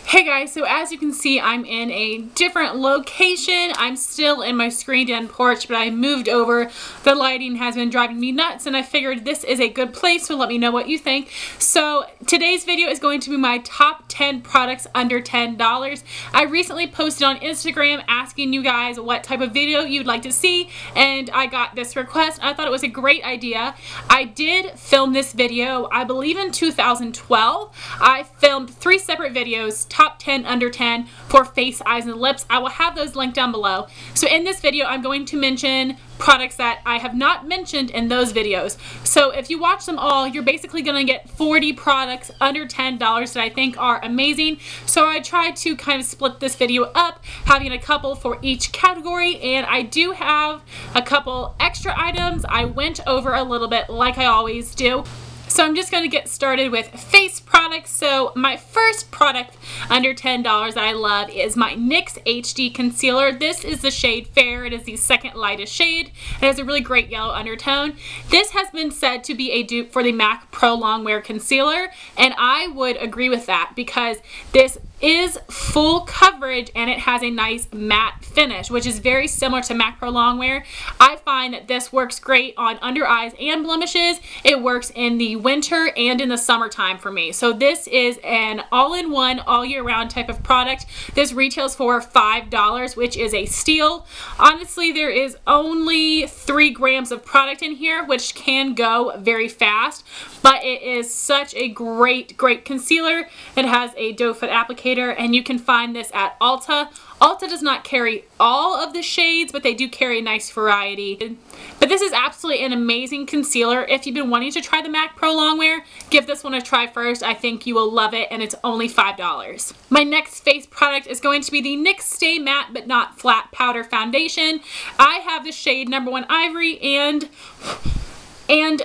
Hey guys, so as you can see, I'm in a different location. I'm still in my screened in porch, but I moved over. The lighting has been driving me nuts, and I figured this is a good place, so let me know what you think. So today's video is going to be my top 10 products under $10. I recently posted on Instagram asking you guys what type of video you'd like to see, and I got this request. I thought it was a great idea. I did film this video, I believe in 2012. I filmed 3 separate videos, top 10 under 10 for face, eyes, and lips. I will have those linked down below. So in this video, I'm going to mention products that I have not mentioned in those videos. So if you watch them all, you're basically going to get 40 products under $10 that I think are amazing. So I tried to kind of split this video up, having a couple for each category, and I do have a couple extra items I went over a little bit like I always do. So I'm just going to get started with face products. So my first product under $10 that I love is my NYX HD Concealer. This is the shade Fair. It is the second lightest shade. It has a really great yellow undertone. This has been said to be a dupe for the MAC Pro Longwear Concealer, and I would agree with that because this is full coverage and it has a nice matte finish, which is very similar to MAC Pro Longwear. I find that this works great on under eyes and blemishes. It works in the winter and in the summertime for me. So this is an all-in-one, all-year-round type of product. This retails for $5, which is a steal. Honestly, there is only 3 grams of product in here, which can go very fast, but it is such a great concealer. It has a doe foot applicator, and you can find this at Ulta. Ulta does not carry all of the shades, but they do carry a nice variety. But this is absolutely an amazing concealer. If you've been wanting to try the MAC Pro Longwear, give this one a try first. I think you will love it, and it's only $5. My next face product is going to be the NYX Stay Matte But Not Flat Powder Foundation. I have the shade number 1 Ivory and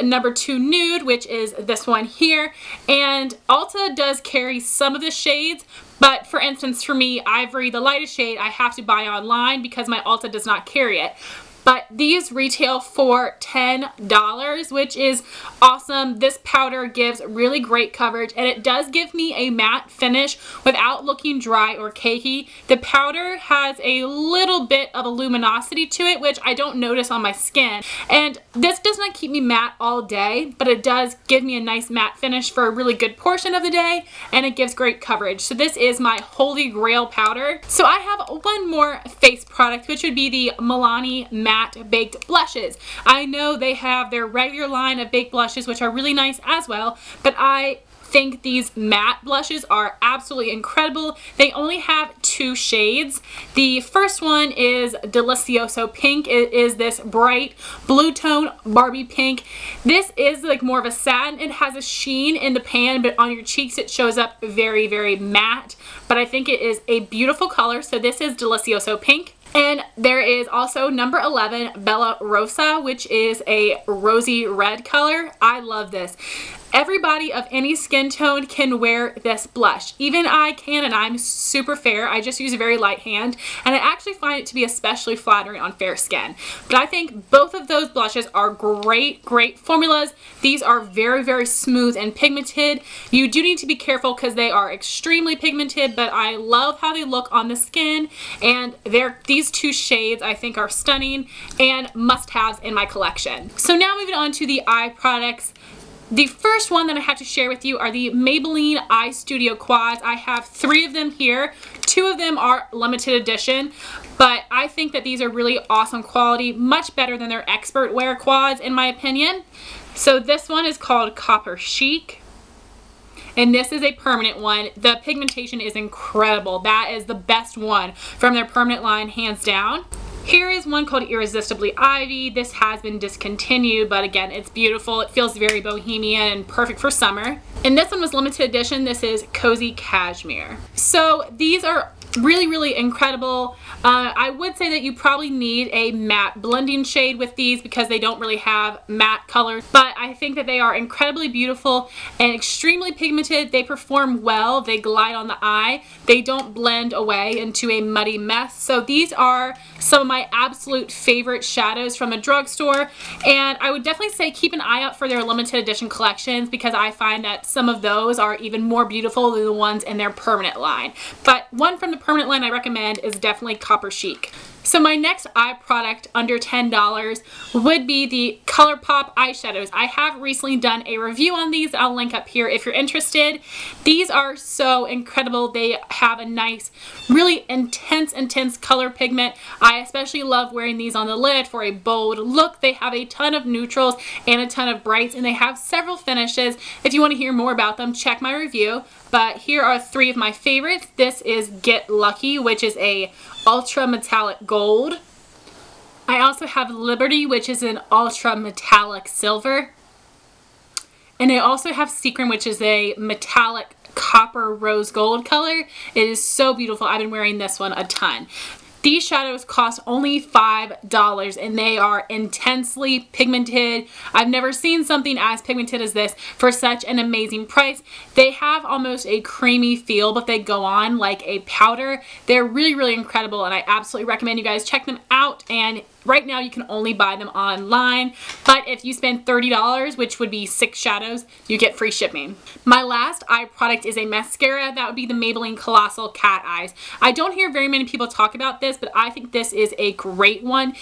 number 2 Nude, which is this one here. And Ulta does carry some of the shades, but for instance, for me, Ivory, the lightest shade, I have to buy online because my Ulta does not carry it. But these retail for $10, which is awesome. This powder gives really great coverage, and it does give me a matte finish without looking dry or cakey. The powder has a little bit of a luminosity to it, which I don't notice on my skin. And this does not keep me matte all day, but it does give me a nice matte finish for a really good portion of the day, and it gives great coverage. So this is my holy grail powder. So I have one more face product, which would be the Milani Matte Baked Blushes. I know they have their regular line of baked blushes, which are really nice as well, but I think these matte blushes are absolutely incredible. They only have 2 shades. The first one is Delizioso Pink. It is this bright blue tone Barbie pink. This is like more of a satin. It has a sheen in the pan, but on your cheeks it shows up very, very matte. But I think it is a beautiful color. So this is Delizioso Pink. And there is also number 11, Bella Rosa, which is a rosy red color. I love this. Everybody of any skin tone can wear this blush. Even I can, and I'm super fair. I just use a very light hand, and I actually find it to be especially flattering on fair skin. But I think both of those blushes are great formulas. These are very, very smooth and pigmented. You do need to be careful because they are extremely pigmented, but I love how they look on the skin, and these 2 shades I think are stunning and must-haves in my collection. So now moving on to the eye products. The first one that I have to share with you are the Maybelline Eye Studio Quads. I have 3 of them here. 2 of them are limited edition, but I think that these are really awesome quality, much better than their expert wear quads in my opinion. So this one is called Copper Chic, and this is a permanent one. The pigmentation is incredible. That is the best one from their permanent line, hands down. Here is one called Irresistibly Ivy. This has been discontinued, but again, it's beautiful. It feels very bohemian and perfect for summer. And this one was limited edition. This is Cozy Cashmere. So these are really incredible. I would say that you probably need a matte blending shade with these because they don't really have matte colors, but I think that they are incredibly beautiful and extremely pigmented. They perform well, they glide on the eye, they don't blend away into a muddy mess. So these are some of my absolute favorite shadows from a drugstore, and I would definitely say keep an eye out for their limited edition collections because I find that some of those are even more beautiful than the ones in their permanent line. But one from the permanent line I recommend is definitely Copper Chic. So my next eye product under $10 would be the ColourPop eyeshadows. I have recently done a review on these. I'll link up here if you're interested. These are so incredible. They have a nice, really intense color pigment. I especially love wearing these on the lid for a bold look. They have a ton of neutrals and a ton of brights, and they have several finishes. If you want to hear more about them, check my review. But here are three of my favorites. This is Get Lucky, which is a ultra metallic gold. I also have Liberty, which is an ultra metallic silver. And I also have Sequin, which is a metallic copper rose gold color. It is so beautiful. I've been wearing this one a ton. These shadows cost only $5 and they are intensely pigmented. I've never seen something as pigmented as this for such an amazing price. They have almost a creamy feel, but they go on like a powder. They're really incredible, and I absolutely recommend you guys check them out. And right now you can only buy them online, but if you spend $30, which would be 6 shadows, you get free shipping. My last eye product is a mascara. That would be the Maybelline Colossal Cat Eyes. I don't hear very many people talk about this, but I think this is a great one.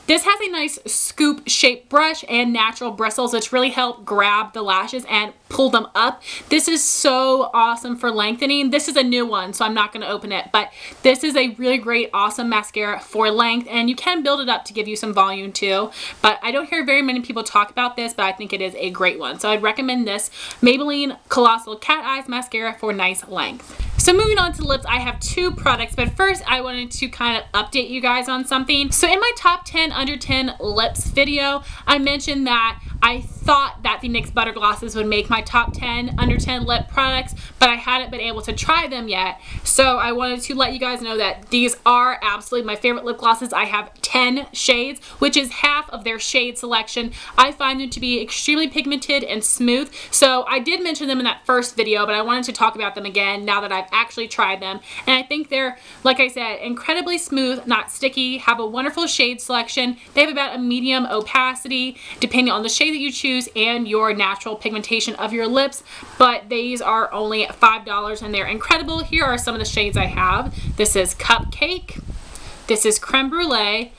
This has a nice scoop shaped brush and natural bristles, which really help grab the lashes and pull them up. This is so awesome for lengthening. This is a new one, so I'm not going to open it, but this is a really great, awesome mascara for length, and you can build it up to give you some volume too. But I don't hear very many people talk about this, but I think it is a great one. So I'd recommend this Maybelline Colossal Cat Eyes Mascara for nice length. So moving on to lips, I have 2 products, but first I wanted to kind of update you guys on something. So in my top 10 under 10 lips video, I mentioned that I thought that the NYX Butter Glosses would make my top 10 under 10 lip products, but I hadn't been able to try them yet. So I wanted to let you guys know that these are absolutely my favorite lip glosses. I have 10 shades, which is half of their shade selection. I find them to be extremely pigmented and smooth. So I did mention them in that first video, but I wanted to talk about them again now that I've actually tried them. And I think they're, like I said, incredibly smooth, not sticky, have a wonderful shade selection. They have about a medium opacity, depending on the shade that you choose and your natural pigmentation of your lips, but these are only $5 and they're incredible. Here are some of the shades I have. This is Cupcake, this is Creme Brulee,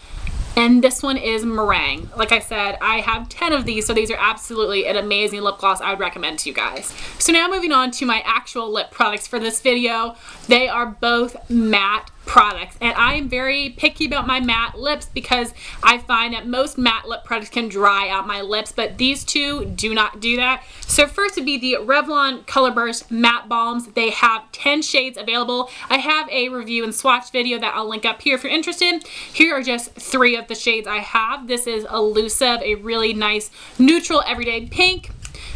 and this one is Meringue. Like I said, I have 10 of these, so these are absolutely an amazing lip gloss I would recommend to you guys. So now moving on to my actual lip products for this video. They are both matte products, and I am very picky about my matte lips because I find that most matte lip products can dry out my lips, but these two do not do that. So first would be the Revlon Colorburst Matte Balms. They have 10 shades available. I have a review and swatch video that I'll link up here if you're interested. Here are just 3 of the shades I have. This is Elusive, a really nice neutral everyday pink.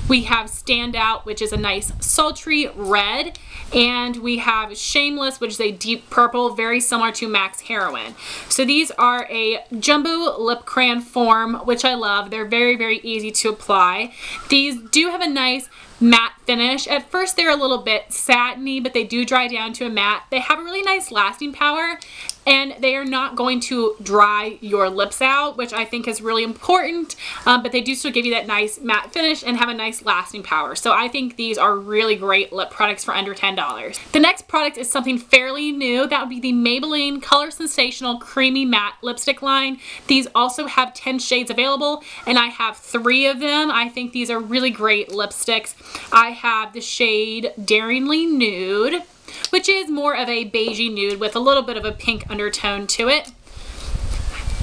We have Standout, which is a nice sultry red, and we have Shameless, which is a deep purple, very similar to Max Heroin. So these are a jumbo lip crayon form, which I love. They're very easy to apply. These do have a nice matte finish. At first they're a little bit satiny, but they do dry down to a matte. They have a really nice lasting power, and they are not going to dry your lips out, which I think is really important, but they do still give you that nice matte finish and have a nice lasting power. So I think these are really great lip products for under $10. The next product is something fairly new. That would be the Maybelline Color Sensational Creamy Matte Lipstick line. These also have 10 shades available, and I have 3 of them. I think these are really great lipsticks. I have the shade Daringly Nude, which is more of a beigey nude with a little bit of a pink undertone to it.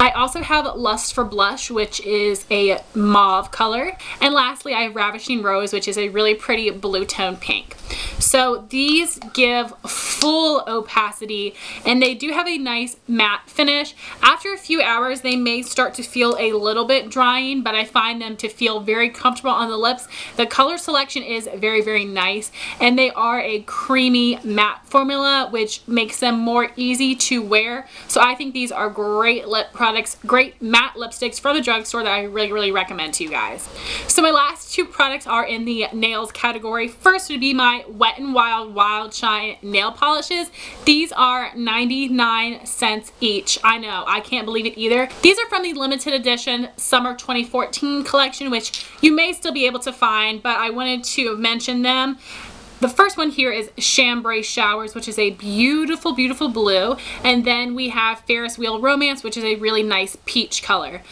I also have Lust for Blush, which is a mauve color. And lastly, I have Ravishing Rose, which is a really pretty blue tone pink. So these give full opacity and they do have a nice matte finish. After a few hours, they may start to feel a little bit drying, but I find them to feel very comfortable on the lips. The color selection is very, very nice, and they are a creamy matte formula, which makes them more easy to wear. So I think these are great lip products, great matte lipsticks from the drugstore that I really, really recommend to you guys. So my last two products are in the nails category. First would be my Wet n Wild Wild Shine nail polishes. These are 99 cents each. I know, I can't believe it either. These are from the limited edition Summer 2014 collection, which you may still be able to find, but I wanted to mention them. The first one here is Chambray Showers, which is a beautiful, beautiful blue. And then we have Ferris Wheel Romance, which is a really nice peach color.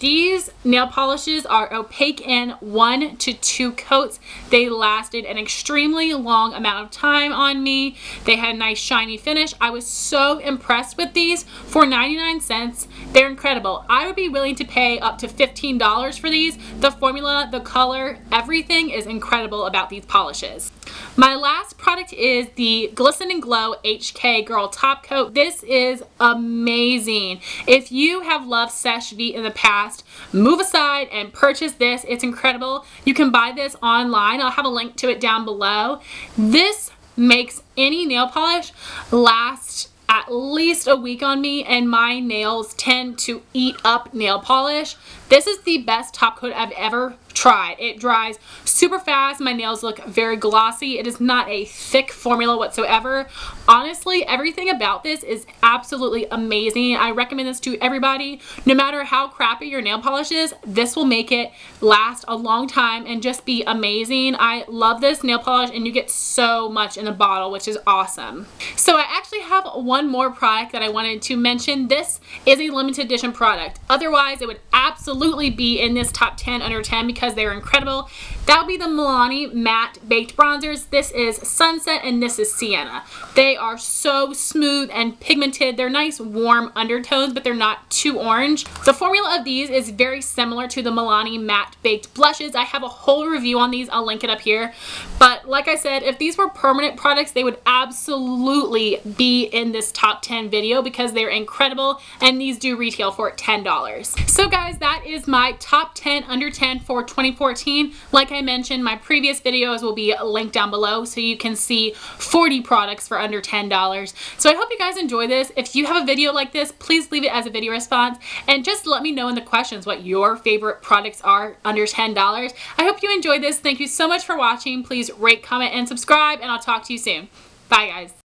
These nail polishes are opaque in 1 to 2 coats. They lasted an extremely long amount of time on me. They had a nice shiny finish. I was so impressed with these for 99 cents. They're incredible. I would be willing to pay up to $15 for these. The formula, the color, everything is incredible about these polishes. My last product is the Glisten and Glow HK Girl Top Coat. This is amazing. If you have loved Seche Vite in the past, move aside and purchase this. It's incredible. You can buy this online. I'll have a link to it down below. This makes any nail polish last at least a week on me, and my nails tend to eat up nail polish. This is the best top coat I've ever tried. It dries super fast. My nails look very glossy. It is not a thick formula whatsoever. Honestly, everything about this is absolutely amazing. I recommend this to everybody. No matter how crappy your nail polish is, this will make it last a long time and just be amazing. I love this nail polish, and you get so much in the bottle, which is awesome. So I actually have one more product that I wanted to mention. This is a limited edition product. Otherwise, it would absolutely be in this top 10 under 10 because they're incredible. That would be the Milani Matte Baked Bronzers. This is Sunset and this is Sienna. They are so smooth and pigmented. They're nice warm undertones, but they're not too orange. The formula of these is very similar to the Milani Matte Baked Blushes. I have a whole review on these. I'll link it up here. But like I said, if these were permanent products, they would absolutely be in this top 10 video because they're incredible, and these do retail for $10. So guys, that is my top 10 under 10 for 2014. Like I mentioned, my previous videos will be linked down below so you can see 40 products for under $10. So I hope you guys enjoy this. If you have a video like this, please leave it as a video response and just let me know in the questions what your favorite products are under $10. I hope you enjoyed this. Thank you so much for watching. Please rate, comment, and subscribe, and I'll talk to you soon. Bye guys.